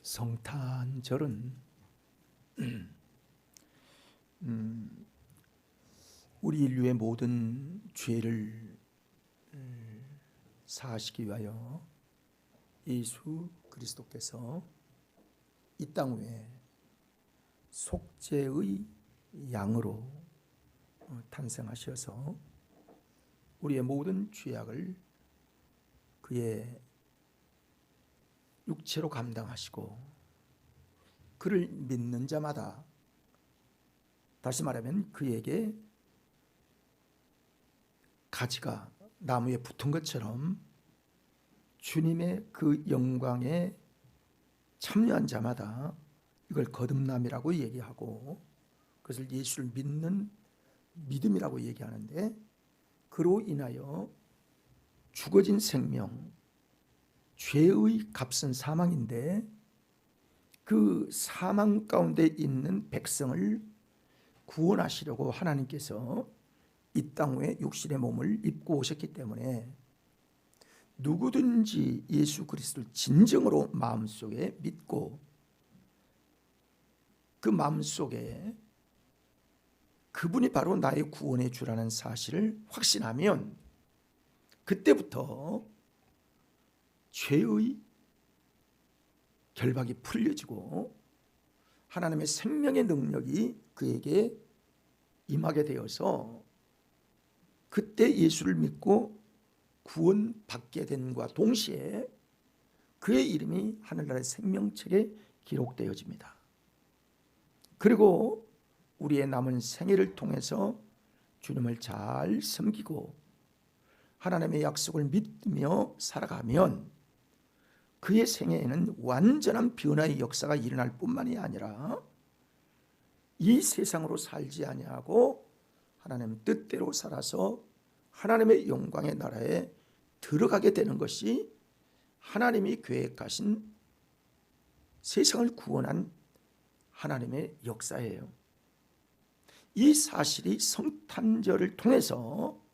성탄절은 우리 인류의 모든 죄를 사하시기 위하여 예수 그리스도께서 이 땅 위에 속죄의 양으로 탄생하셔서 우리의 모든 죄악을 그의 육체로 감당하시고 그를 믿는 자마다, 다시 말하면 그에게 가지가 나무에 붙은 것처럼 주님의 그 영광에 참여한 자마다 이걸 거듭남이라고 얘기하고, 그것을 예수를 믿는 믿음이라고 얘기하는데, 그로 인하여 죽어진 생명, 죄의 값은 사망인데 그 사망 가운데 있는 백성을 구원하시려고 하나님께서 이 땅 위에 육신의 몸을 입고 오셨기 때문에 누구든지 예수 그리스도를 진정으로 마음속에 믿고 그 마음속에 그분이 바로 나의 구원의 주라는 사실을 확신하면 그때부터 죄의 결박이 풀려지고 하나님의 생명의 능력이 그에게 임하게 되어서 그때 예수를 믿고 구원받게 된과 동시에 그의 이름이 하늘나라의 생명책에 기록되어집니다. 그리고 우리의 남은 생애를 통해서 주님을 잘 섬기고 하나님의 약속을 믿으며 살아가면 그의 생애에는 완전한 변화의 역사가 일어날 뿐만이 아니라 이 세상으로 살지 아니하고 하나님 뜻대로 살아서 하나님의 영광의 나라에 들어가게 되는 것이 하나님이 계획하신 세상을 구원한 하나님의 역사예요. 이 사실이 성탄절을 통해서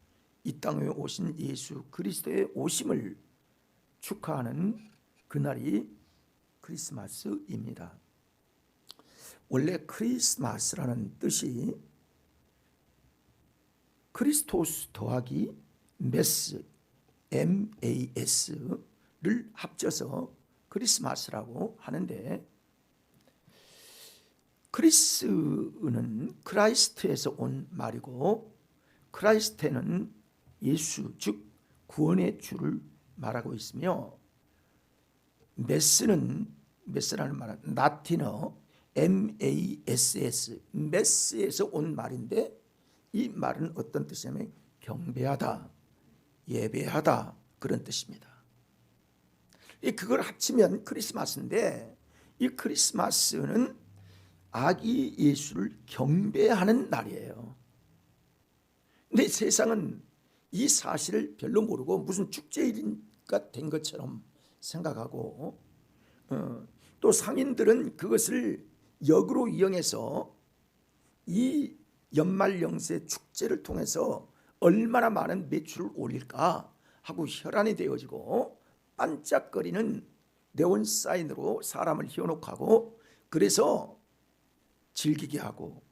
이 땅에 오신 예수 그리스도의 오심을 축하하는 그날이 크리스마스입니다. 원래 크리스마스라는 뜻이 크리스토스 더하기 메스, MAS를 합쳐서 크리스마스라고 하는데, 크리스는 크라이스트에서 온 말이고 크라이스트는 예수, 즉 구원의 주를 말하고 있으며, 메스라는 말은 라틴어 MASS, 메스에서 온 말인데 이 말은 어떤 뜻이냐면 경배하다, 예배하다, 그런 뜻입니다. 그걸 합치면 크리스마스인데, 이 크리스마스는 아기 예수를 경배하는 날이에요. 근데 세상은 이 사실을 별로 모르고 무슨 축제일인가 된 것처럼 생각하고, 또 상인들은 그것을 역으로 이용해서 이 연말영세 축제를 통해서 얼마나 많은 매출을 올릴까 하고 혈안이 되어지고 반짝거리는 네온 사인으로 사람을 현혹하고, 그래서 즐기게 하고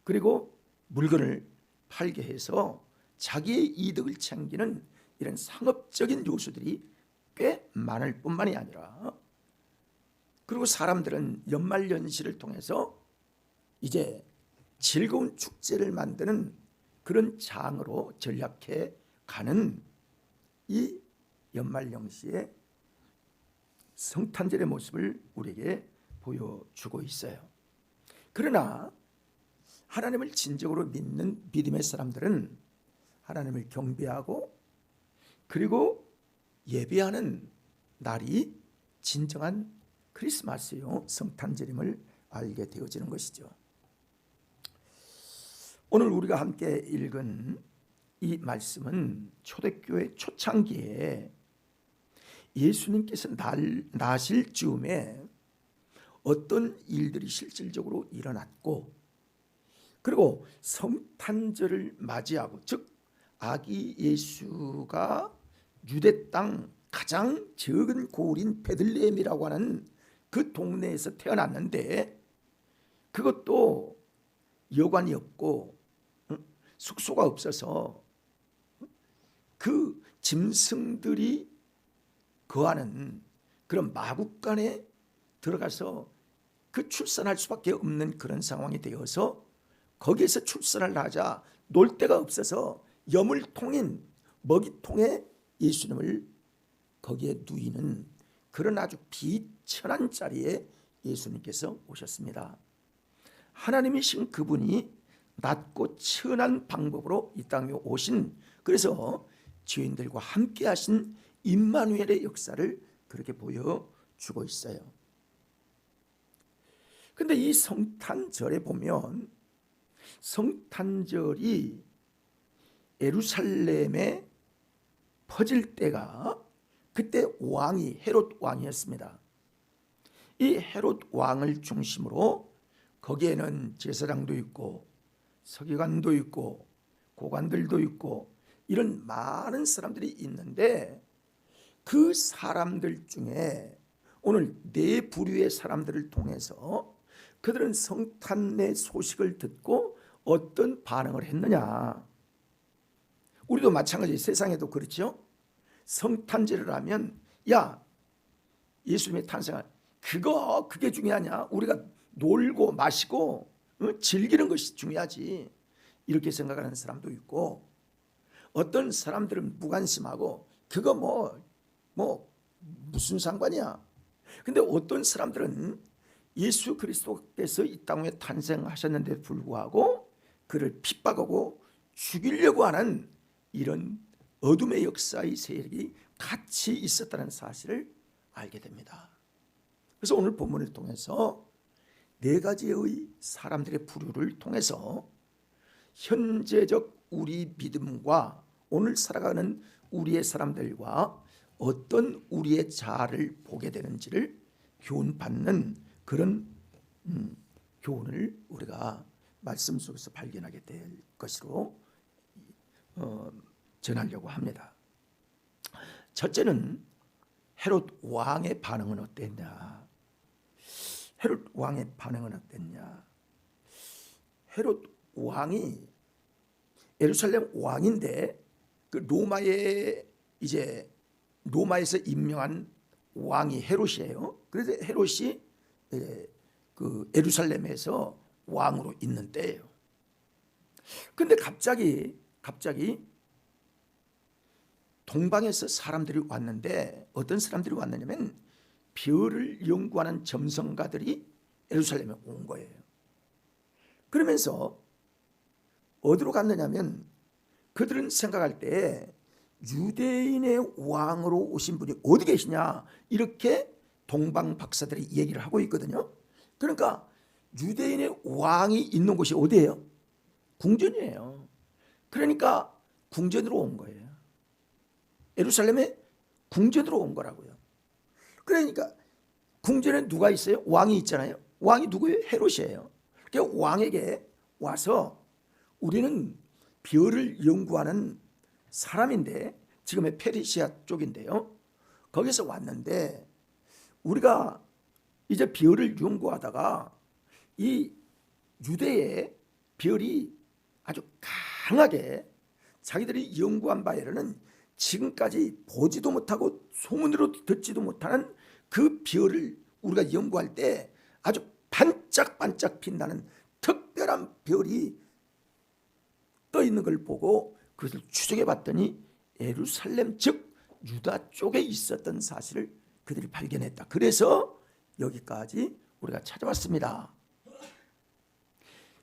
그리고 물건을 팔게 해서 자기의 이득을 챙기는 이런 상업적인 요소들이 꽤 많을 뿐만이 아니라, 그리고 사람들은 연말연시를 통해서 이제 즐거운 축제를 만드는 그런 장으로 전락해 가는 이 연말연시의 성탄절의 모습을 우리에게 보여주고 있어요. 그러나 하나님을 진정으로 믿는 믿음의 사람들은 하나님을 경배하고 그리고 예배하는 날이 진정한 크리스마스요 성탄절임을 알게 되어지는 것이죠. 오늘 우리가 함께 읽은 이 말씀은 초대교회 초창기에 예수님께서 나실 즈음에 어떤 일들이 실질적으로 일어났고, 그리고 성탄절을 맞이하고, 즉 아기 예수가 유대 땅 가장 적은 고을인 베들레헴이라고 하는 그 동네에서 태어났는데 그것도 여관이 없고 숙소가 없어서 그 짐승들이 거하는 그런 마국간에 들어가서 그 출산할 수밖에 없는 그런 상황이 되어서 거기에서 출산을 하자 놀 데가 없어서 여물통인 먹이통에 예수님을 거기에 누이는 그런 아주 비천한 자리에 예수님께서 오셨습니다. 하나님이신 그분이 낮고 천한 방법으로 이 땅에 오신, 그래서 죄인들과 함께 하신 임마누엘의 역사를 그렇게 보여주고 있어요. 근데 이 성탄절에 보면 성탄절이 예루살렘에 퍼질 때가 그때 왕이 헤롯 왕이었습니다. 이 헤롯 왕을 중심으로 거기에는 제사장도 있고 서기관도 있고 고관들도 있고 이런 많은 사람들이 있는데 그 사람들 중에 오늘 네 부류의 사람들을 통해서 그들은 성탄의 소식을 듣고 어떤 반응을 했느냐. 우리도 마찬가지, 세상에도 그렇죠. 성탄절을 하면 야, 예수님의 탄생을 그게 중요하냐, 우리가 놀고 마시고 즐기는 것이 중요하지, 이렇게 생각하는 사람도 있고, 어떤 사람들은 무관심하고 그거 뭐 무슨 상관이야. 근데 어떤 사람들은 예수 그리스도께서 이 땅에 탄생하셨는데 불구하고 그를 핍박하고 죽이려고 하는 이런 어둠의 역사의 세력이 같이 있었다는 사실을 알게 됩니다. 그래서 오늘 본문을 통해서 네 가지의 사람들의 부류를 통해서 현재적 우리 믿음과 오늘 살아가는 우리의 사람들과 어떤 우리의 자아를 보게 되는지를 교훈받는 그런 교훈을 우리가 말씀 속에서 발견하게 될 것으로 전하려고 합니다. 첫째는 헤롯 왕의 반응은 어땠냐. 헤롯 왕의 반응은 어땠냐. 헤롯 왕이 예루살렘 왕인데 그 로마에서 임명한 왕이 헤롯이에요. 그래서 헤롯이 그 예루살렘에서 왕으로 있는 때예요. 근데 갑자기 동방에서 사람들이 왔는데, 어떤 사람들이 왔느냐면 별을 연구하는 점성가들이 예루살렘에 온 거예요. 그러면서 어디로 갔느냐면 그들은 생각할 때 유대인의 왕으로 오신 분이 어디 계시냐, 이렇게 동방 박사들이 얘기를 하고 있거든요. 그러니까 유대인의 왕이 있는 곳이 어디예요? 궁전이에요. 그러니까 궁전으로 온 거예요. 예루살렘에 궁전으로 온 거라고요. 그러니까 궁전에 누가 있어요? 왕이 있잖아요. 왕이 누구예요? 헤롯이에요. 그러니까 왕에게 와서 우리는 별을 연구하는 사람인데, 지금의 페르시아 쪽인데요, 거기서 왔는데 우리가 이제 별을 연구하다가 이 유대의 별이 아주 강하게 자기들이 연구한 바에는 지금까지 보지도 못하고 소문으로 듣지도 못하는 그 별을 우리가 연구할 때 아주 반짝반짝 빛나는 특별한 별이 떠 있는 걸 보고 그것을 추적해 봤더니 예루살렘 즉 유다 쪽에 있었던 사실을 그들이 발견했다. 그래서 여기까지 우리가 찾아왔습니다.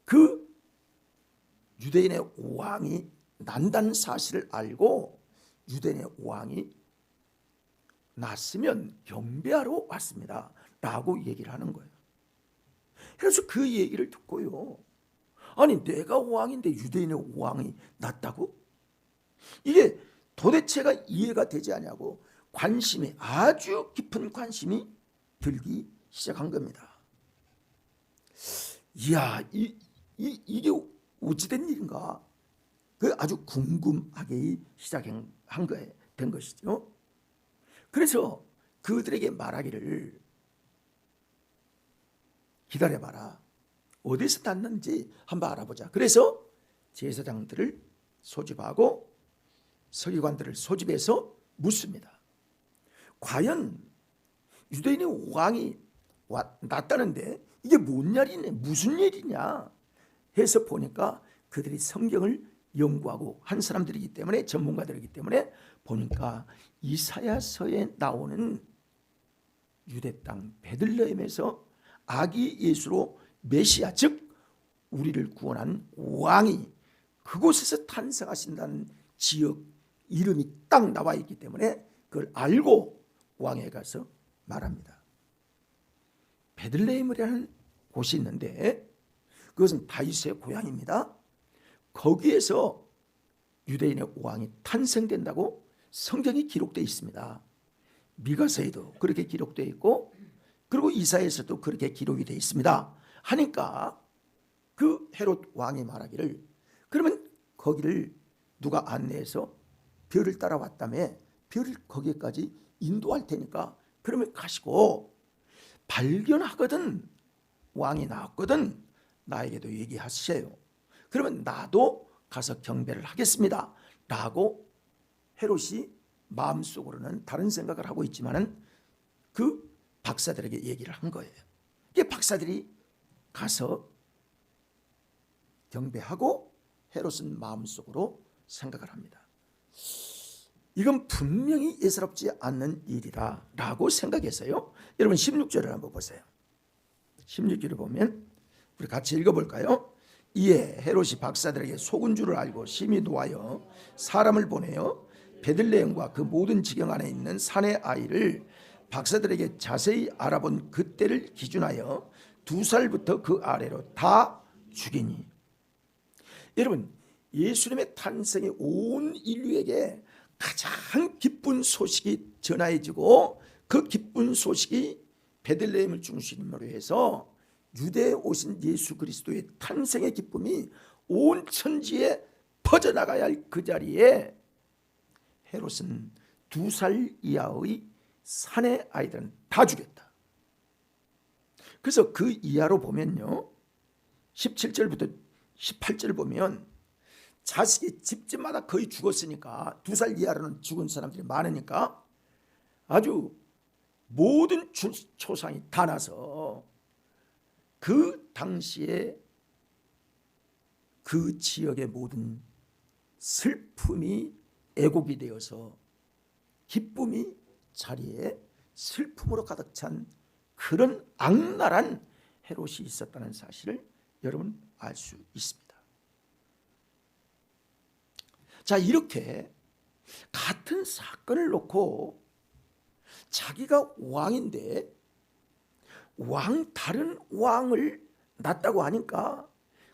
그 유대인의 왕이 난다는 사실을 알고 유대인의 왕이 났으면 경배하러 왔습니다 라고 얘기를 하는 거예요. 그래서 그 얘기를 듣고요, 아니 내가 왕인데 유대인의 왕이 났다고? 이게 도대체가 이해가 되지 않냐고 관심이, 아주 깊은 관심이 들기 시작한 겁니다. 이야, 이게 어찌된 일인가? 그 아주 궁금하게 시작한 거에 된 것이죠. 그래서 그들에게 말하기를, 기다려봐라. 어디서 났는지 한번 알아보자. 그래서 제사장들을 소집하고 서기관들을 소집해서 묻습니다. 과연 유대인의 왕이 났다는데 이게 뭔 일이냐, 무슨 일이냐 해서 보니까 그들이 성경을 연구하고 한 사람들이기 때문에, 전문가들이기 때문에 보니까 이사야서에 나오는 유대 땅 베들레헴에서 아기 예수로 메시아, 즉 우리를 구원한 왕이 그곳에서 탄생하신다는 지역 이름이 딱 나와 있기 때문에 그걸 알고 왕에 가서 말합니다. 베들레헴이라는 곳이 있는데 그것은 다윗의 고향입니다. 거기에서 유대인의 왕이 탄생된다고 성경이 기록되어 있습니다. 미가서에도 그렇게 기록되어 있고, 그리고 이사야에서도 그렇게 기록이 되어 있습니다. 하니까 그 헤롯 왕이 말하기를, 그러면 거기를 누가 안내해서 별을 따라왔다며 별을 거기까지 인도할 테니까 그러면 가시고 발견하거든, 왕이 나왔거든 나에게도 얘기하세요. 그러면 나도 가서 경배를 하겠습니다 라고 헤롯이 마음속으로는 다른 생각을 하고 있지만은 그 박사들에게 얘기를 한 거예요. 이게 박사들이 가서 경배하고 헤롯은 마음속으로 생각을 합니다. 이건 분명히 예사롭지 않는 일이다 라고 생각해서요. 여러분 16절을 한번 보세요. 16절을 보면 우리 같이 읽어볼까요? 이에 헤롯이 박사들에게 속은 줄을 알고 심히 노하여 사람을 보내어 베들레헴과 그 모든 지경 안에 있는 산의 아이를 박사들에게 자세히 알아본 그때를 기준하여 2살부터 그 아래로 다 죽이니. 여러분, 예수님의 탄생이 온 인류에게 가장 기쁜 소식이 전해지고, 그 기쁜 소식이 베들레헴을 중심으로 해서 유대에 오신 예수 그리스도의 탄생의 기쁨이 온 천지에 퍼져나가야 할 그 자리에 헤롯은 2살 이하의 산의 아이들은 다 죽였다. 그래서 그 이하로 보면요, 17절부터 18절을 보면 자식이 집집마다 거의 죽었으니까 2살 이하로는 죽은 사람들이 많으니까 아주 모든 초상이 다 나서 그 당시에 그 지역의 모든 슬픔이 애곡이 되어서 기쁨이 자리에 슬픔으로 가득 찬 그런 악랄한 헤롯이 있었다는 사실을 여러분 알 수 있습니다. 자, 이렇게 같은 사건을 놓고 자기가 왕인데 다른 왕을 낳았다고 하니까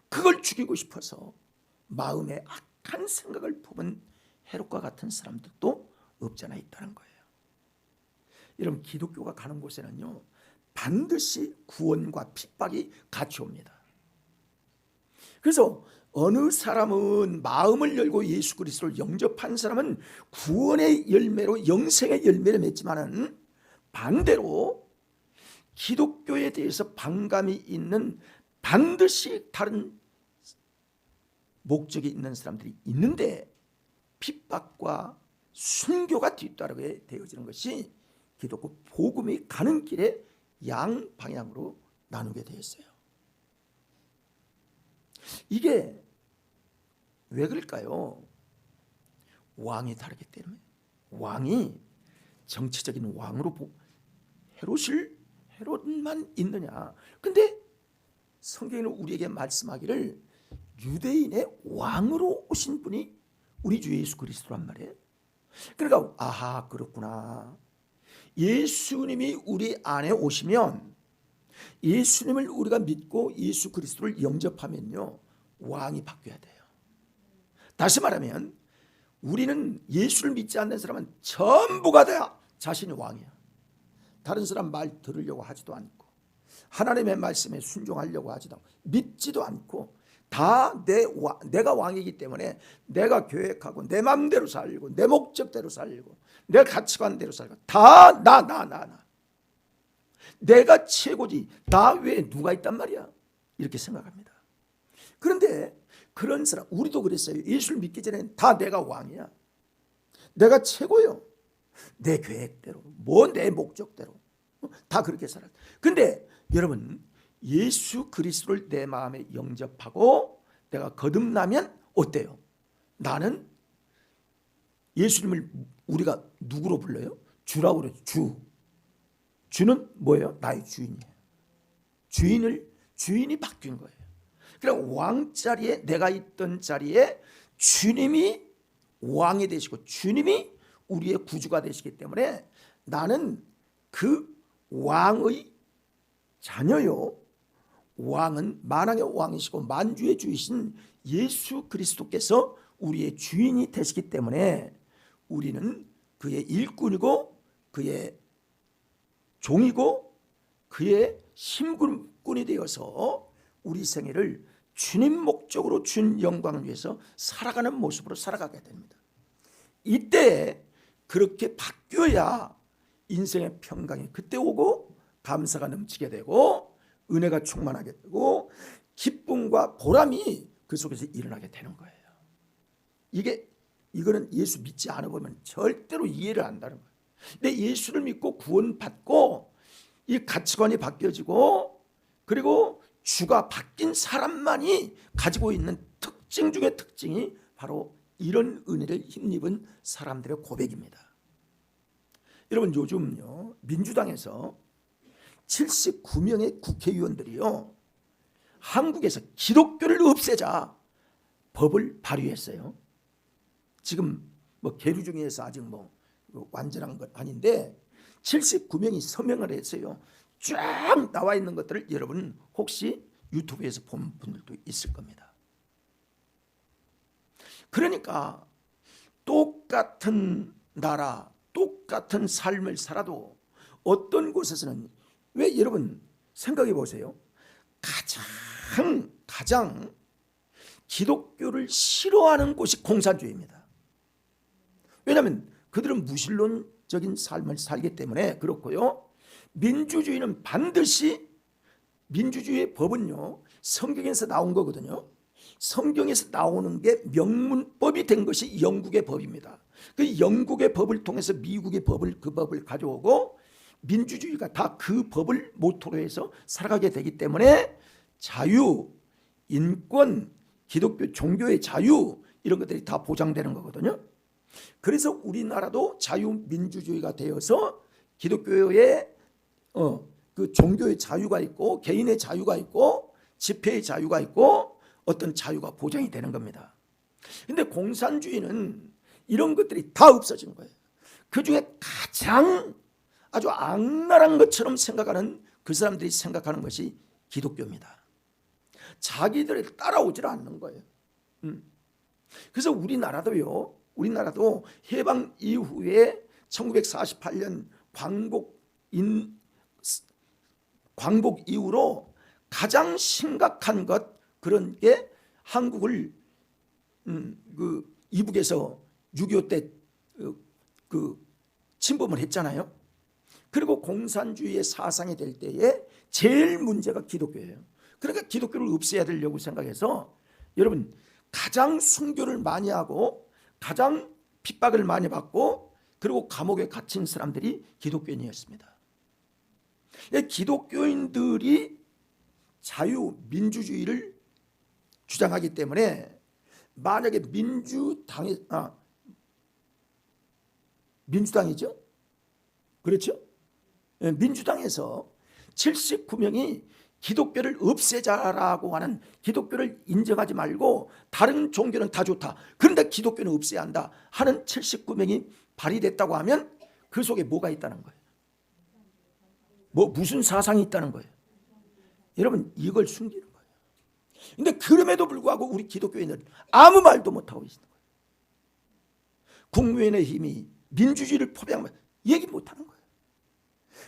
그걸 죽이고 싶어서 마음에 악한 생각을 품은 헤롯과 같은 사람들도 없잖아 있다는 거예요. 여러분, 기독교가 가는 곳에는요 반드시 구원과 핍박이 같이 옵니다. 그래서 어느 사람은 마음을 열고 예수 그리스도를 영접한 사람은 구원의 열매로, 영생의 열매를 맺지만은 반대로 기독교에 대해서 반감이 있는 반드시 다른 목적이 있는 사람들이 있는데 핍박과 순교가 뒤따르게 되어지는 것이 기독교 복음이 가는 길에 양방향으로 나누게 되었어요. 이게 왜 그럴까요? 왕이 다르기 때문에. 왕이 정치적인 왕으로 헤롯만 있느냐. 근데 성경은 우리에게 말씀하기를 유대인의 왕으로 오신 분이 우리 주 예수 그리스도란 말이에요. 그러니까 아하, 그렇구나. 예수님이 우리 안에 오시면, 예수님을 우리가 믿고 예수 그리스도를 영접하면요 왕이 바뀌어야 돼요. 다시 말하면 우리는 예수를 믿지 않는 사람은 전부가 다 자신이 왕이야. 다른 사람 말 들으려고 하지도 않고 하나님의 말씀에 순종하려고 하지도 않고 믿지도 않고 다 내가 왕이기 때문에 내가 계획하고 내 마음대로 살고 내 목적대로 살고 내 가치관대로 살고 다 나. 내가 최고지 나 외에 누가 있단 말이야, 이렇게 생각합니다. 그런데 그런 사람, 우리도 그랬어요. 예수를 믿기 전에는 다 내가 왕이야, 내가 최고요, 내 계획대로, 뭐 내 목적대로 다 그렇게 살았어요. 근데 여러분, 예수 그리스도를 내 마음에 영접하고 내가 거듭나면 어때요? 나는 예수님을 우리가 누구로 불러요? 주라고 그래요. 주는 뭐예요? 나의 주인이에요. 주인이 바뀐 거예요. 그러니까 왕자리에, 내가 있던 자리에 주님이 왕이 되시고 주님이 우리의 구주가 되시기 때문에 나는 그 왕의 자녀요. 왕은 만왕의 왕이시고 만주의 주이신 예수 그리스도께서 우리의 주인이 되시기 때문에 우리는 그의 일꾼이고 그의 종이고 그의 심군꾼이 되어서 우리 생애를 주님 목적으로 준 영광을 위해서 살아가는 모습으로 살아가게 됩니다. 이때 그렇게 바뀌어야 인생의 평강이 그때 오고 감사가 넘치게 되고 은혜가 충만하게 되고 기쁨과 보람이 그 속에서 일어나게 되는 거예요. 이거는 예수 믿지 않아 보면 절대로 이해를 안 한다는 거예요. 근데 예수를 믿고 구원받고 이 가치관이 바뀌어지고 그리고 주가 바뀐 사람만이 가지고 있는 특징 중에 특징이 바로 이런 은혜를 힘입은 사람들의 고백입니다. 여러분, 요즘요 민주당에서 79명의 국회의원들이요 한국에서 기독교를 없애자 법을 발의했어요. 지금 뭐 계류 중에서 아직 뭐 완전한 건 아닌데 79명이 서명을 했어요. 쫙 나와 있는 것들을 여러분 혹시 유튜브에서 본 분들도 있을 겁니다. 그러니까 똑같은 나라, 똑같은 삶을 살아도 어떤 곳에서는, 왜 여러분 생각해 보세요. 가장 기독교를 싫어하는 곳이 공산주의입니다. 왜냐하면 그들은 무신론적인 삶을 살기 때문에 그렇고요. 민주주의는 반드시, 민주주의의 법은요 성경에서 나온 거거든요. 성경에서 나오는 게 명문법이 된 것이 영국의 법입니다. 그 영국의 법을 통해서 미국의 그 법을 가져오고 민주주의가 다 그 법을 모토로 해서 살아가게 되기 때문에 자유, 인권, 기독교 종교의 자유, 이런 것들이 다 보장되는 거거든요. 그래서 우리나라도 자유민주주의가 되어서 기독교의 그 종교의 자유가 있고 개인의 자유가 있고 집회의 자유가 있고 어떤 자유가 보장이 되는 겁니다. 그런데 공산주의는 이런 것들이 다 없어진 거예요. 그중에 가장 아주 악랄한 것처럼 생각하는 그 사람들이 생각하는 것이 기독교입니다. 자기들을 따라오질 않는 거예요. 그래서 우리나라도 해방 이후에 1948년 광복 이후로 가장 심각한 것, 그런 게 한국을 그 이북에서 6.25 때 그 침범을 했잖아요. 그리고 공산주의의 사상이 될 때에 제일 문제가 기독교예요. 그러니까 기독교를 없애야 되려고 생각해서 여러분 가장 순교를 많이 하고 가장 핍박을 많이 받고 그리고 감옥에 갇힌 사람들이 기독교인이었습니다. 기독교인들이 자유, 민주주의를 주장하기 때문에 만약에 민주당이죠? 그렇죠? 민주당에서 79명이 기독교를 없애자라고 하는, 기독교를 인정하지 말고 다른 종교는 다 좋다, 그런데 기독교는 없애야 한다 하는 79명이 발의됐다고 하면 그 속에 뭐가 있다는 거예요? 무슨 사상이 있다는 거예요? 여러분, 이걸 숨기는 거예요. 근데 그럼에도 불구하고 우리 기독교인은 아무 말도 못하고 있는 거예요. 국민의힘이 민주주의를 포병하면 얘기 못하는 거예요.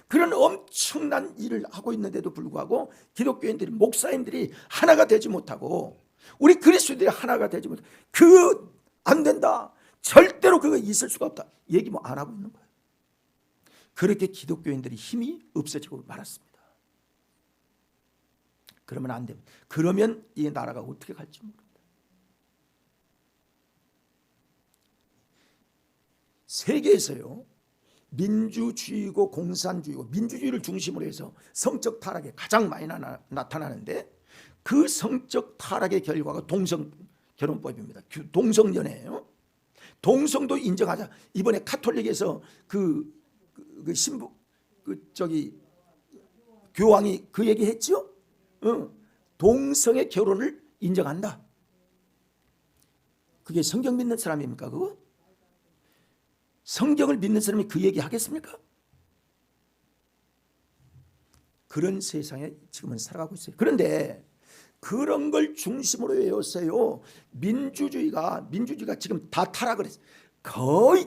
그런 엄청난 일을 하고 있는데도 불구하고 기독교인들이, 목사님들이 하나가 되지 못하고 우리 그리스도인들이 하나가 되지 못하고 안 된다, 절대로 그거 있을 수가 없다 얘기 안 하고 있는 거예요. 그렇게 기독교인들이 힘이 없어지고 말았습니다. 그러면 안 됩니다. 그러면 이 나라가 어떻게 갈지 모릅니다. 세계에서요, 민주주의고 공산주의고, 민주주의를 중심으로 해서 성적 타락이 가장 많이 나타나는데, 그 성적 타락의 결과가 동성결혼법입니다. 동성연애예요. 동성도 인정하자. 이번에 카톨릭에서 그 신부 교황이 그 얘기했죠. 동성의 결혼을 인정한다. 그게 성경 믿는 사람입니까? 그거? 성경을 믿는 사람이 그 얘기 하겠습니까? 그런 세상에 지금은 살아가고 있어요. 그런데 그런 걸 중심으로 해서요, 민주주의가 지금 다 타락을 했어요. 거의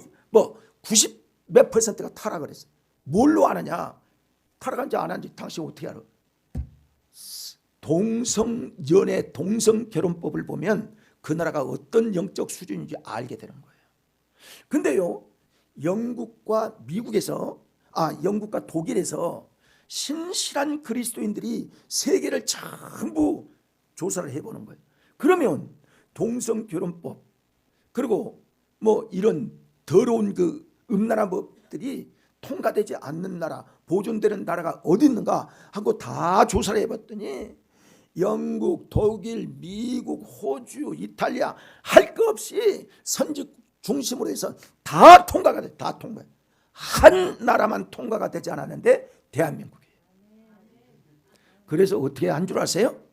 90 몇 %가 타락을 했어요. 뭘로 아느냐? 타락한지 안 한지 당신 어떻게 알아? 동성연애, 동성결혼법을 보면 그 나라가 어떤 영적 수준인지 알게 되는 거예요. 근데요, 영국과 독일에서 신실한 그리스도인들이 세계를 전부 조사를 해보는 거예요. 그러면 동성결혼법, 그리고 이런 더러운 그 음란한 법들이 통과되지 않는 나라, 보존되는 나라가 어디 있는가 하고 다 조사를 해봤더니 영국, 독일, 미국, 호주, 이탈리아 할 거 없이 선진 중심으로 해서 다 통과가 돼. 다 통과해. 한 나라만 통과가 되지 않았는데 대한민국이에요. 그래서 어떻게 한 줄 아세요?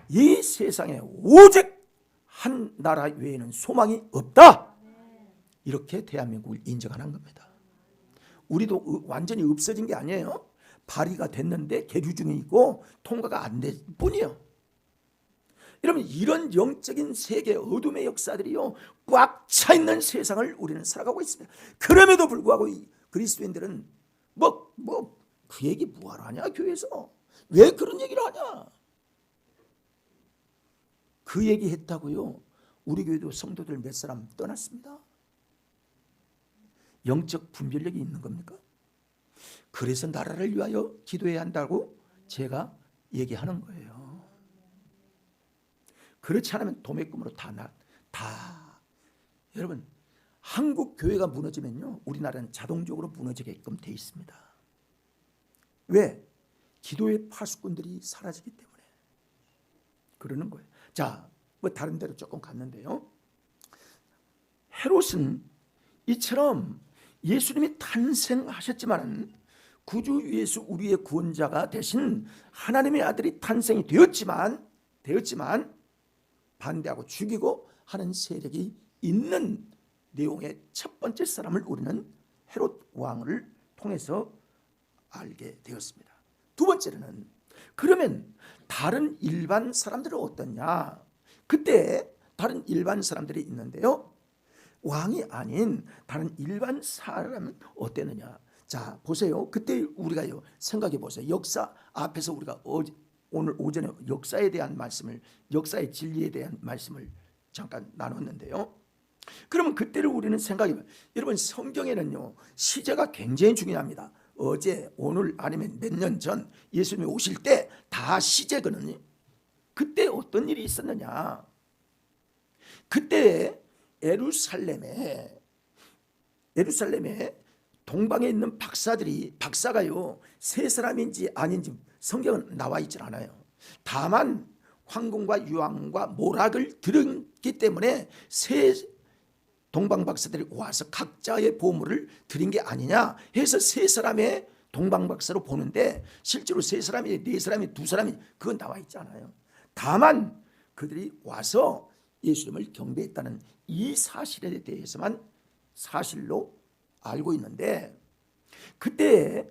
이 세상에 오직 한 나라 외에는 소망이 없다. 이렇게 대한민국을 인정하는 겁니다. 우리도 완전히 없어진 게 아니에요. 발의가 됐는데 계류 중에 있고 통과가 안 될 뿐이에요. 여러분, 이런 영적인 세계 어둠의 역사들이요, 꽉 차 있는 세상을 우리는 살아가고 있습니다. 그럼에도 불구하고 이 그리스도인들은 그 얘기 뭐하러 하냐, 교회에서 왜 그런 얘기를 하냐, 그 얘기 했다고요 우리 교회도 성도들 몇 사람 떠났습니다. 영적 분별력이 있는 겁니까? 그래서 나라를 위하여 기도해야 한다고 제가 얘기하는 거예요. 그렇지 않으면 도매금으로 여러분, 한국 교회가 무너지면요, 우리나라는 자동적으로 무너지게끔 돼 있습니다. 왜? 기도의 파수꾼들이 사라지기 때문에 그러는 거예요. 자, 다른 데로 조금 갔는데요, 헤롯은 이처럼 예수님이 탄생하셨지만 구주 예수 우리의 구원자가 되신 하나님의 아들이 탄생이 되었지만 반대하고 죽이고 하는 세력이 있는 내용의 첫 번째 사람을 우리는 헤롯 왕을 통해서 알게 되었습니다. 두 번째로는, 그러면 다른 일반 사람들은 어떠냐? 그때 다른 일반 사람들이 있는데요, 왕이 아닌 다른 일반 사람은 어땠느냐? 자, 보세요. 그때 우리가요, 생각해 보세요. 역사 앞에서 우리가 오늘 오전에 역사에 대한 말씀을, 역사의 진리에 대한 말씀을 잠깐 나눴는데요. 그러면 그때를 우리는 생각해 봐요. 여러분, 성경에는요, 시제가 굉장히 중요합니다. 어제, 오늘, 아니면 몇 년 전 예수님이 오실 때 다 시제거든요. 그때 어떤 일이 있었느냐? 그때 예루살렘에 동방에 있는 박사가요, 세 사람인지 아닌지 성경은 나와 있지 않아요. 다만 황금과 유황과 모락을 들었기 때문에 세 동방 박사들이 와서 각자의 보물을 드린 게 아니냐 해서 세 사람의 동방 박사로 보는데, 실제로 세 사람이, 네 사람이, 두 사람이, 그건 나와 있지 않아요. 다만 그들이 와서 예수님을 경배했다는 이 사실에 대해서만 사실로 알고 있는데, 그때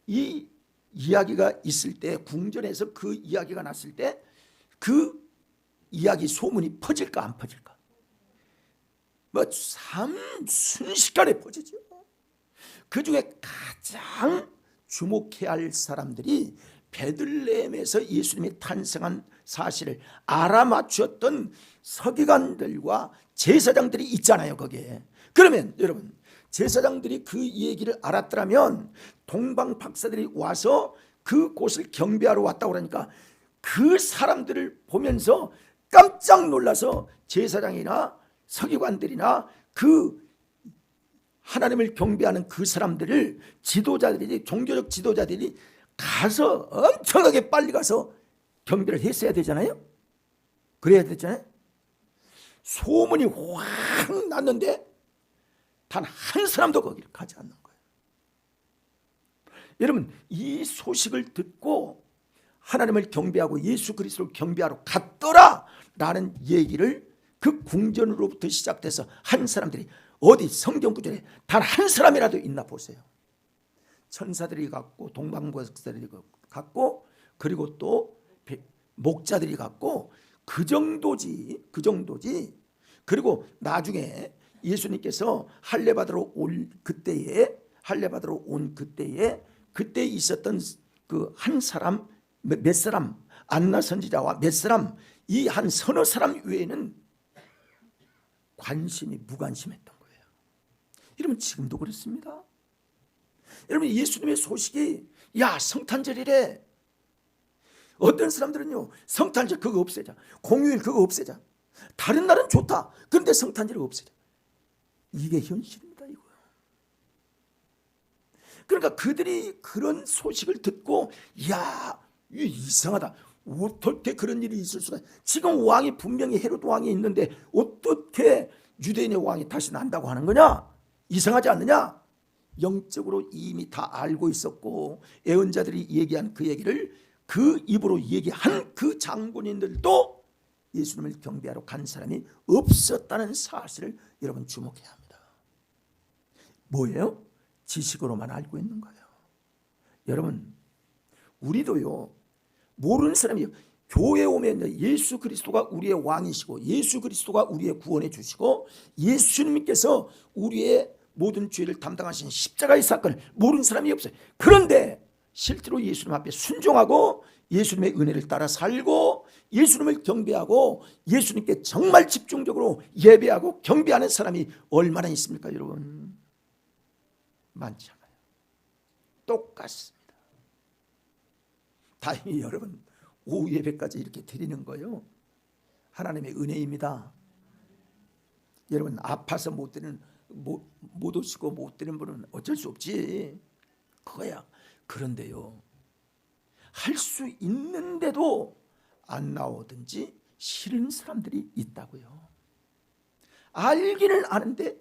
이 이야기가 있을 때, 궁전에서 그 이야기가 났을 때 그 이야기 소문이 퍼질까 안 퍼질까? 순식간에 퍼지죠. 그 중에 가장 주목해야 할 사람들이 베들레헴에서 예수님이 탄생한 사실을 알아맞혔던 서기관들과 제사장들이 있잖아요, 거기에. 그러면 여러분, 제사장들이 그 얘기를 알았더라면 동방 박사들이 와서 그곳을 경배하러 왔다고 그러니까 그 사람들을 보면서 깜짝 놀라서 제사장이나 서기관들이나 그 하나님을 경배하는 그 사람들을 지도자들이, 종교적 지도자들이 가서 엄청나게 빨리 가서 경배를 했어야 되잖아요. 그래야 되잖아요. 소문이 확 났는데 단 한 사람도 거기를 가지 않는 거예요. 여러분, 이 소식을 듣고 하나님을 경배하고 예수 그리스도를 경배하러 갔더라 라는 얘기를 그 궁전으로부터 시작돼서 한 사람들이, 어디 성경 구절에 단 한 사람이라도 있나 보세요. 천사들이 갔고 동방박사들이 갔고 그리고 또 목자들이 갔고 그 정도지. 그리고 나중에 예수님께서 할례 받으러 온 그때에 그때 있었던 그 한 사람, 몇 사람, 안나 선지자와 몇 사람, 이 한 서너 사람 외에는 관심이 무관심했던 거예요. 여러분, 지금도 그렇습니다. 여러분, 예수님의 소식이 야 성탄절이래. 어떤 사람들은요, 성탄절 그거 없애자, 공휴일 그거 없애자, 다른 날은 좋다, 그런데 성탄절을 없애자. 이게 현실입니다. 이거요. 그러니까 그들이 그런 소식을 듣고 야 이게 이상하다, 어떻게 그런 일이 있을 수가, 지금 왕이 분명히 헤롯 왕이 있는데 어떻게 유대인의 왕이 다시 난다고 하는 거냐, 이상하지 않느냐. 영적으로 이미 다 알고 있었고 예언자들이 얘기한 그 얘기를 그 입으로 얘기한 그 장군인들도 예수님을 경배하러 간 사람이 없었다는 사실을 여러분 주목해야 합니다. 뭐예요? 지식으로만 알고 있는 거예요. 여러분, 우리도요, 모르는 사람이 교회에 오면 예수 그리스도가 우리의 왕이시고 예수 그리스도가 우리의 구원해 주시고 예수님께서 우리의 모든 죄를 담당하신 십자가의 사건을 모르는 사람이 없어요. 그런데 실제로 예수님 앞에 순종하고 예수님의 은혜를 따라 살고 예수님을 경배하고 예수님께 정말 집중적으로 예배하고 경배하는 사람이 얼마나 있습니까, 여러분? 많지 않아요. 똑같습니다. 다행히 여러분, 오후 예배까지 이렇게 드리는 거요, 하나님의 은혜입니다. 여러분, 아파서 못 드리는, 못 오시고 못 드리는 분은 어쩔 수 없지, 그거야. 그런데요, 할 수 있는데도 안 나오든지 싫은 사람들이 있다고요. 알기는 아는데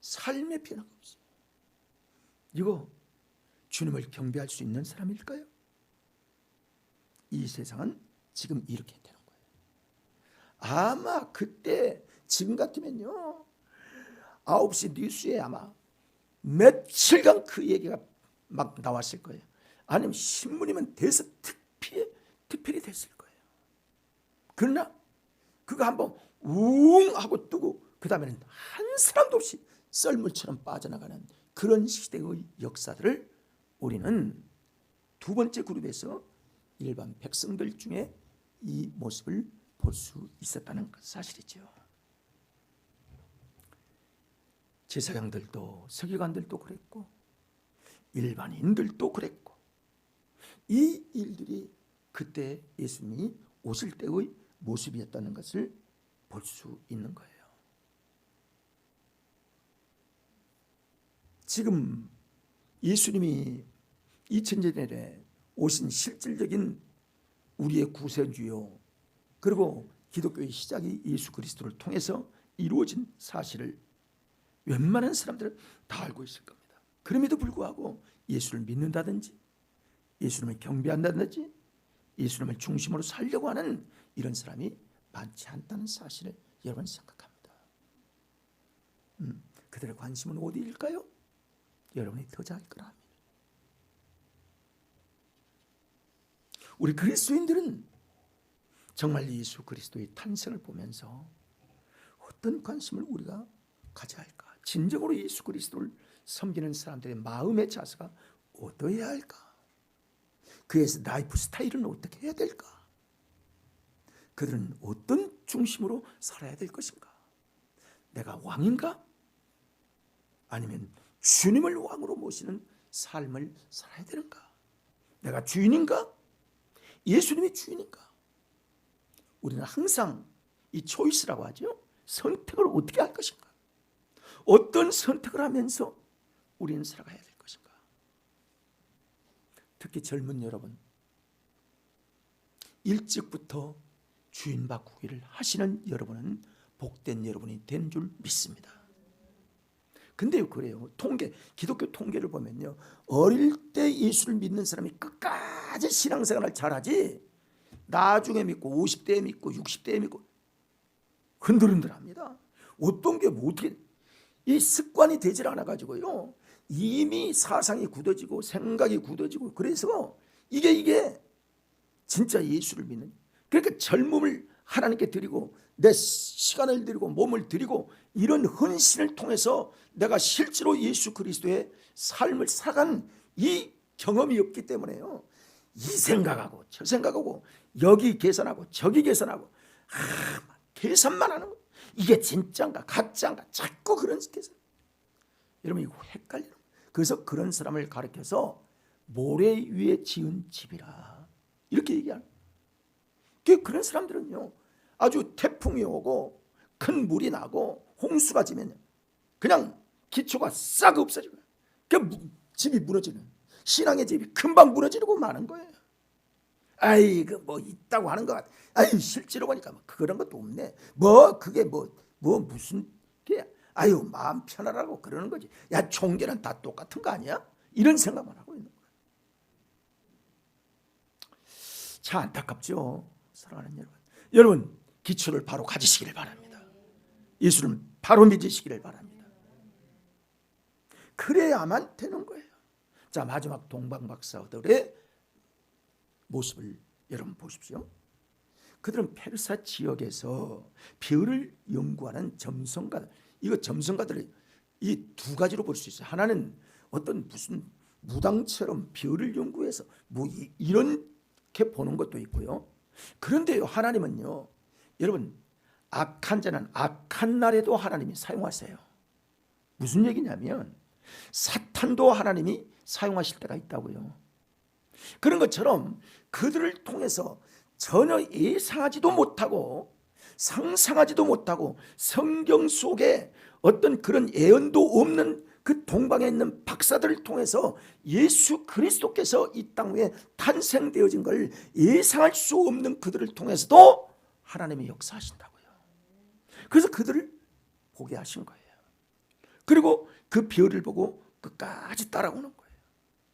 삶의 변화가 없어요. 이거 주님을 경배할 수 있는 사람일까요? 이 세상은 지금 이렇게 되는 거예요. 아마 그때 지금 같으면요, 9시 뉴스에 아마 며칠간 그 얘기가 막 나왔을 거예요. 아니면 신문이면 대서특필이 됐을 거예요. 그러나 그거 한번 웅 하고 뜨고 그 다음에는 한 사람도 없이 썰물처럼 빠져나가는 그런 시대의 역사들을 우리는 두 번째 그룹에서 일반 백성들 중에 이 모습을 볼 수 있었다는 사실이죠. 제사장들도 서기관들도 그랬고 일반인들도 그랬고, 이 일들이 그때 예수님이 오실 때의 모습이었다는 것을 볼 수 있는 거예요. 지금 예수님이 2000년 전에 오신 실질적인 우리의 구세주요, 그리고 기독교의 시작이 예수 그리스도를 통해서 이루어진 사실을 웬만한 사람들은 다 알고 있을 겁니다. 그럼에도 불구하고 예수를 믿는다든지 예수님을 경배한다든지 예수님을 중심으로 살려고 하는 이런 사람이 많지 않다는 사실을 여러분 생각합니다. 그들의 관심은 어디일까요? 여러분이 더 잘 거라 합니다. 우리 그리스도인들은 정말 예수 그리스도의 탄생을 보면서 어떤 관심을 우리가 가져야 할까? 진정으로 예수 그리스도를 섬기는 사람들의 마음의 자세가 어떠해야 할까? 그의 라이프 스타일은 어떻게 해야 될까? 그들은 어떤 중심으로 살아야 될 것인가? 내가 왕인가? 아니면 주님을 왕으로 모시는 삶을 살아야 되는가? 내가 주인인가? 예수님이 주인인가? 우리는 항상 이 초이스라고 하죠. 선택을 어떻게 할 것인가? 어떤 선택을 하면서 우리는 살아가야 될 것인가? 특히 젊은 여러분, 일찍부터 주인 바꾸기를 하시는 여러분은 복된 여러분이 된 줄 믿습니다. 근데요, 그래요. 기독교 통계를 보면요, 어릴 때 예수를 믿는 사람이 끝까지 신앙생활을 잘하지, 나중에 믿고 50대에 믿고 60대에 믿고 흔들흔들합니다. 어떤 게 뭐 어떻게 이 습관이 되질 않아 가지고요, 이미 사상이 굳어지고 생각이 굳어지고, 그래서 이게 진짜 예수를 믿는, 그러니까 젊음을 하나님께 드리고 내 시간을 드리고 몸을 드리고 이런 헌신을 통해서 내가 실제로 예수 그리스도의 삶을 살아간 이 경험이 없기 때문에요, 이 생각하고 저 생각하고 여기 계산하고 저기 계산하고 계산만 하는 거예요. 이게 진짜인가 가짜인가 자꾸 그런 계산. 여러분 이거 헷갈려요. 그래서 그런 사람을 가르쳐서 모래 위에 지은 집이라 이렇게 얘기하는 거예요. 그런 사람들은요, 아주 태풍이 오고 큰 물이 나고 홍수가 지면 그냥 기초가 싹 없어지고 집이 무너지는, 신앙의 집이 금방 무너지고 마는 거예요. 아이 뭐 있다고 하는 것 같아. 아이 실제로 보니까 뭐 그런 것도 없네. 뭐 그게 뭐 무슨 게, 아유 마음 편하라고 그러는 거지. 야 종교는 다 똑같은 거 아니야? 이런 생각만 하고 있는 거예요. 참 안타깝죠, 사랑하는 여러분. 여러분 기초를 바로 가지시기를 바랍니다. 예수를 바로 믿으시기를 바랍니다. 그래야만 되는 거예요. 자, 마지막 동방박사들의 모습을 여러분 보십시오. 그들은 페르사 지역에서 별을 연구하는 점성가들, 이거 점성가들을 이 두 가지로 볼 수 있어요. 하나는 어떤 무슨 무당처럼 별을 연구해서 뭐 이렇게 보는 것도 있고요. 그런데요, 하나님은요, 여러분 악한 자는 악한 날에도 하나님이 사용하세요. 무슨 얘기냐면 사탄도 하나님이 사용하실 때가 있다고요. 그런 것처럼 그들을 통해서 전혀 예상하지도 못하고 상상하지도 못하고 성경 속에 어떤 그런 예언도 없는 그 동방에 있는 박사들을 통해서 예수 그리스도께서 이 땅 위에 탄생되어진 걸 예상할 수 없는 그들을 통해서도 하나님이 역사하신다고요. 그래서 그들을 보게 하신 거예요. 그리고 그 별을 보고 끝까지 따라오는 거예요.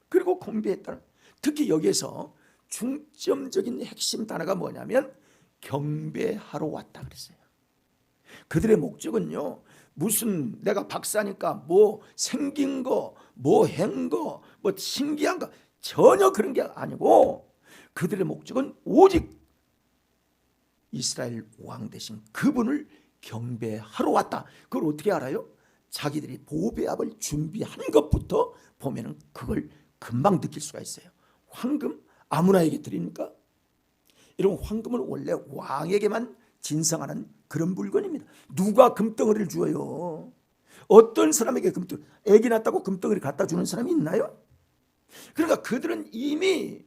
그리고 공부했다는, 특히 여기에서 중점적인 핵심 단어가 뭐냐면 경배하러 왔다 그랬어요. 그들의 목적은요, 무슨 내가 박사니까 뭐 생긴 거, 뭐 한 거, 뭐 신기한 거, 전혀 그런 게 아니고 그들의 목적은 오직 이스라엘 왕 대신 그분을 경배하러 왔다. 그걸 어떻게 알아요? 자기들이 보배압을 준비한 것부터 보면은 그걸 금방 느낄 수가 있어요. 황금 아무나에게 드립니까? 여러분 황금은 원래 왕에게만 진상하는 그런 물건입니다. 누가 금덩어리를 주어요? 어떤 사람에게 애기 낳았다고 금덩어리 갖다 주는 사람이 있나요? 그러니까 그들은 이미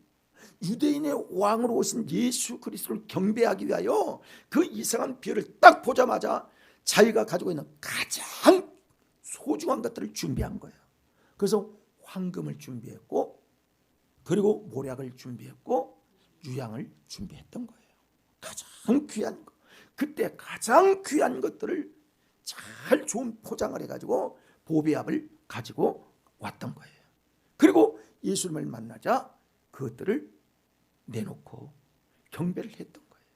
유대인의 왕으로 오신 예수 그리스도를 경배하기 위하여 그 이상한 별을 딱 보자마자 자기가 가지고 있는 가장 소중한 것들을 준비한 거예요. 그래서 황금을 준비했고, 그리고 모략을 준비했고, 유향을 준비했던 거예요. 가장 귀한 것, 그때 가장 귀한 것들을 잘 좋은 포장을 해가지고 보배압을 가지고 왔던 거예요. 그리고 예수님을 만나자 그것들을 내놓고 경배를 했던 거예요.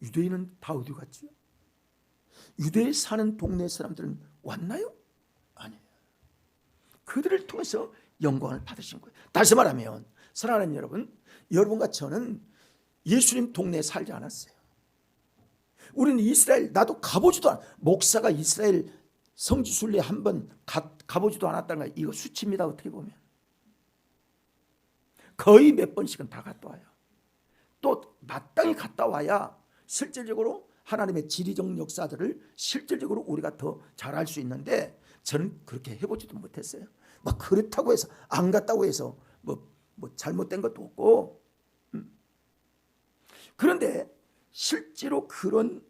유대인은 다 어디 갔지요? 유대에 사는 동네 사람들은 왔나요? 아니에요. 그들을 통해서 영광을 받으신 거예요. 다시 말하면 사랑하는 여러분, 여러분과 저는 예수님 동네에 살지 않았어요. 우리는 이스라엘, 나도 가보지도 않아. 목사가 이스라엘 성지순례 한번 가보지도 않았다는 거, 이거 수치입니다. 어떻게 보면 거의 몇 번씩은 다 갔다 와요. 또 마땅히 갔다 와야 실질적으로 하나님의 지리적 역사들을 실질적으로 우리가 더 잘할 수 있는데, 저는 그렇게 해보지도 못했어요. 막 그렇다고 해서 안 갔다고 해서 뭐 잘못된 것도 없고. 그런데 실제로 그런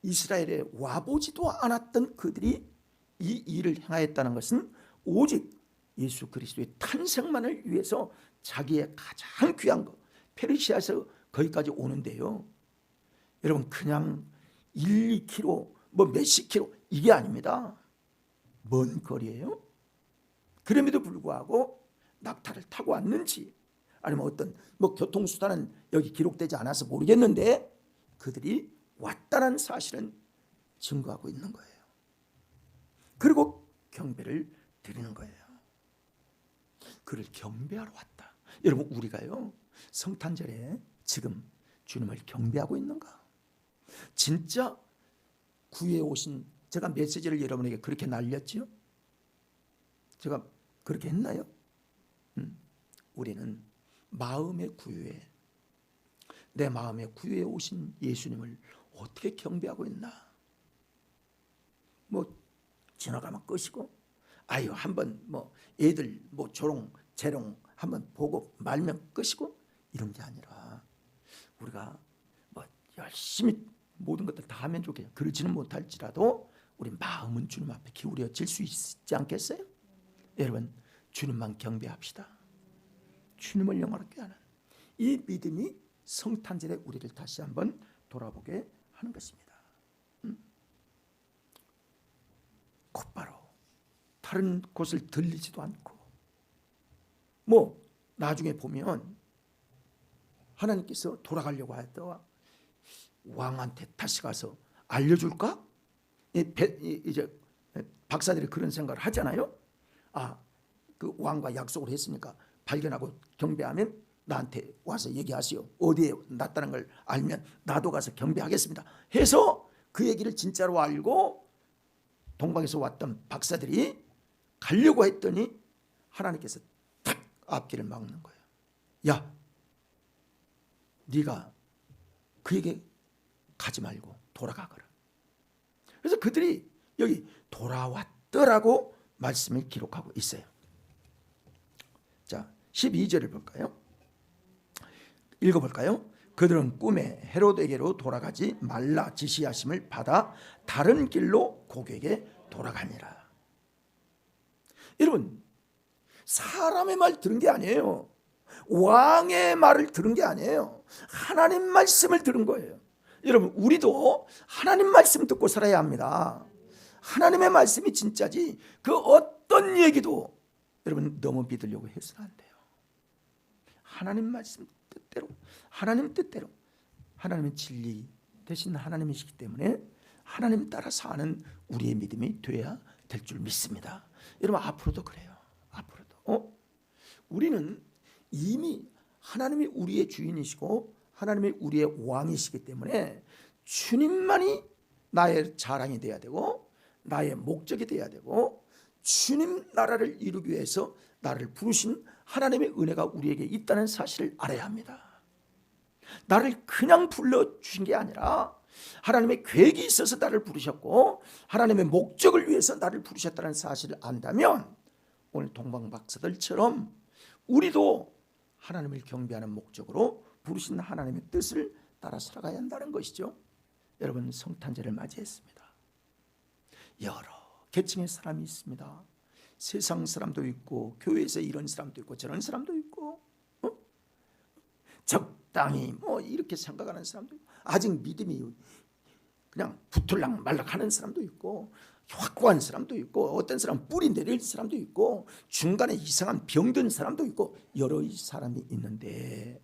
이스라엘에 와보지도 않았던 그들이 이 일을 행하였다는 것은 오직 예수 그리스도의 탄생만을 위해서 자기의 가장 귀한 것, 페르시아에서 거기까지 오는데요, 여러분 그냥 1, 2km 뭐 몇십 킬로 이게 아닙니다. 먼 거리예요. 그럼에도 불구하고 낙타를 타고 왔는지 아니면 어떤 뭐 교통수단은 여기 기록되지 않아서 모르겠는데 그들이 왔다는 사실은 증거하고 있는 거예요. 그리고 경배를 드리는 거예요. 그를 경배하러 왔다. 여러분 우리가요 성탄절에 지금 주님을 경배하고 있는가? 진짜 구유에 오신, 제가 메시지를 여러분에게 그렇게 날렸지요? 제가 그렇게 했나요? 우리는 마음의 구유에, 내 마음의 구유에 오신 예수님을 어떻게 경배하고 있나? 뭐 지나가면 끄시고, 아유 한번 뭐 애들 뭐 조롱 재롱 한번 보고 말면 끄시고 이런 게 아니라 우리가 뭐 열심히 모든 것들 다 하면 좋겠죠. 그러지는 못할지라도 우리 마음은 주님 앞에 기울여질 수 있지 않겠어요? 여러분 주님만 경배합시다. 주님을 영화롭게 하는 이 믿음이 성탄절에 우리를 다시 한번 돌아보게 하는 것입니다. 곧바로 다른 곳을 들리지도 않고, 뭐 나중에 보면 하나님께서 돌아가려고 하다가 왕한테 다시 가서 알려줄까? 이제 박사들이 그런 생각을 하잖아요. 그 왕과 약속을 했으니까 발견하고 경배하면 나한테 와서 얘기하시오. 어디에 났다는 걸 알면 나도 가서 경배하겠습니다. 해서 그 얘기를 진짜로 알고 동방에서 왔던 박사들이 가려고 했더니 하나님께서 탁 앞길을 막는 거예요. 야, 네가 그에게 가지 말고 돌아가거라. 그래서 그들이 여기 돌아왔더라고 말씀을 기록하고 있어요. 자, 12절을 볼까요? 읽어볼까요? 그들은 꿈에 헤롯에게로 돌아가지 말라 지시하심을 받아 다른 길로 고객에 돌아가니라. 여러분 사람의 말 들은 게 아니에요. 왕의 말을 들은 게 아니에요. 하나님 말씀을 들은 거예요. 여러분 우리도 하나님 말씀 듣고 살아야 합니다. 하나님의 말씀이 진짜지 그 어떤 얘기도 여러분 너무 믿으려고 해서는 안 돼요. 하나님 말씀 뜻대로, 하나님 뜻대로, 하나님의 진리 대신 하나님이시기 때문에 하나님 따라 사는 우리의 믿음이 돼야 될 줄 믿습니다. 여러분 앞으로도 그래요. 앞으로도 우리는 이미 하나님이 우리의 주인이시고 하나님이 우리의 왕이시기 때문에 주님만이 나의 자랑이 돼야 되고 나의 목적이 돼야 되고 주님 나라를 이루기 위해서 나를 부르신 하나님의 은혜가 우리에게 있다는 사실을 알아야 합니다. 나를 그냥 불러주신 게 아니라 하나님의 계획이 있어서 나를 부르셨고 하나님의 목적을 위해서 나를 부르셨다는 사실을 안다면 오늘 동방박사들처럼 우리도 하나님을 경배하는 목적으로 부르신 하나님의 뜻을 따라 살아가야 한다는 것이죠. 여러분 성탄절을 맞이했습니다. 여러 계층의 사람이 있습니다. 세상 사람도 있고 교회에서 이런 사람도 있고 저런 사람도 있고 적당히 뭐 이렇게 생각하는 사람도 있고 아직 믿음이 그냥 붙을락 말락 하는 사람도 있고 확고한 사람도 있고 어떤 사람은 뿌리 내릴 사람도 있고 중간에 이상한 병든 사람도 있고 여러 사람이 있는데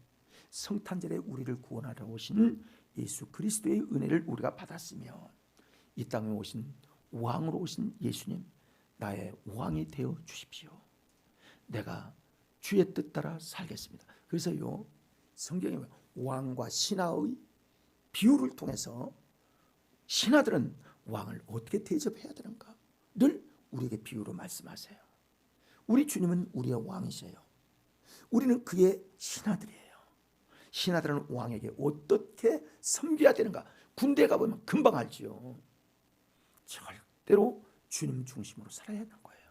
성탄절에 우리를 구원하러 오신 예수 그리스도의 은혜를 우리가 받았으며 이 땅에 오신 왕으로 오신 예수님 나의 왕이 되어 주십시오. 내가 주의 뜻 따라 살겠습니다. 그래서요 성경에 왕과 신하의 비유를 통해서 신하들은 왕을 어떻게 대접해야 되는가를 우리에게 비유로 말씀하세요. 우리 주님은 우리의 왕이세요. 우리는 그의 신하들이에요. 신하들은 왕에게 어떻게 섬겨야 되는가 군대 가보면 금방 알지요. 절대로 주님 중심으로 살아야 하는 거예요.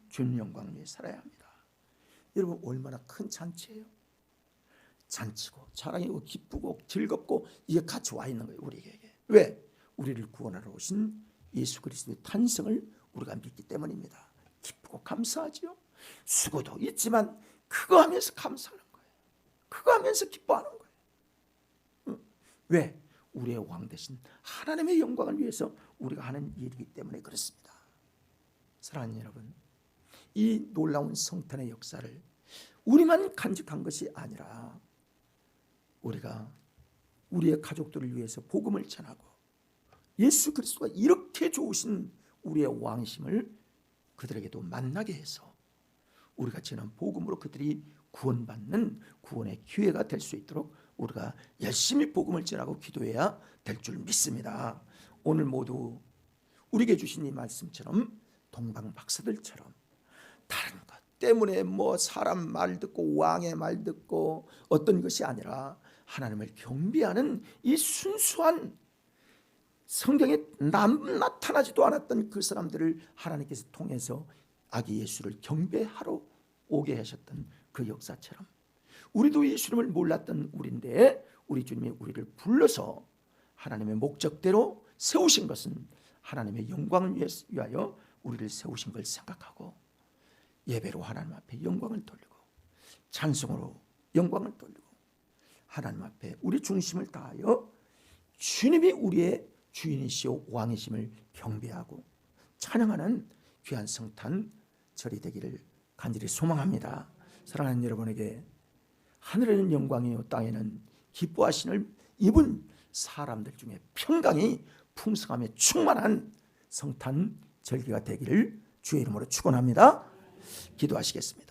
주님 영광을 위해 살아야 합니다. 여러분 얼마나 큰 잔치예요. 잔치고 자랑이고 기쁘고 즐겁고 이게 같이 와 있는 거예요. 우리에게. 왜? 우리를 구원하러 오신 예수 그리스도의 탄생을 우리가 믿기 때문입니다. 기쁘고 감사하지요. 수고도 있지만 그거 하면서 감사하는 거예요. 그거 하면서 기뻐하는 거예요. 왜? 우리의 왕 대신 하나님의 영광을 위해서 우리가 하는 일이기 때문에 그렇습니다. 사랑하는 여러분, 이 놀라운 성탄의 역사를 우리만 간직한 것이 아니라 우리가 우리의 가족들을 위해서 복음을 전하고 예수 그리스도가 이렇게 좋으신 우리의 왕이심을 그들에게도 만나게 해서 우리가 전한 복음으로 그들이 구원받는 구원의 기회가 될 수 있도록 우리가 열심히 복음을 전하고 기도해야 될 줄 믿습니다. 오늘 모두 우리에게 주신 이 말씀처럼 동방박사들처럼 다른 것 때문에 뭐 사람 말 듣고 왕의 말 듣고 어떤 것이 아니라 하나님을 경배하는 이 순수한 성경에 나타나지도 않았던 그 사람들을 하나님께서 통해서 아기 예수를 경배하러 오게 하셨던 그 역사처럼 우리도 예수님을 몰랐던 우리인데 우리 주님이 우리를 불러서 하나님의 목적대로 세우신 것은 하나님의 영광을 위하여 우리를 세우신 걸 생각하고 예배로 하나님 앞에 영광을 돌리고 찬송으로 영광을 돌리고 하나님 앞에 우리 중심을 다하여 주님이 우리의 주인이시오 왕이심을 경배하고 찬양하는 귀한 성탄 절이 되기를 간절히 소망합니다. 사랑하는 여러분에게 하늘에는 영광이요 땅에는 기뻐하심을 입은 사람들 중에 평강이 풍성함에 충만한 성탄 절기가 되기를 주의 이름으로 축원합니다. 기도하시겠습니다.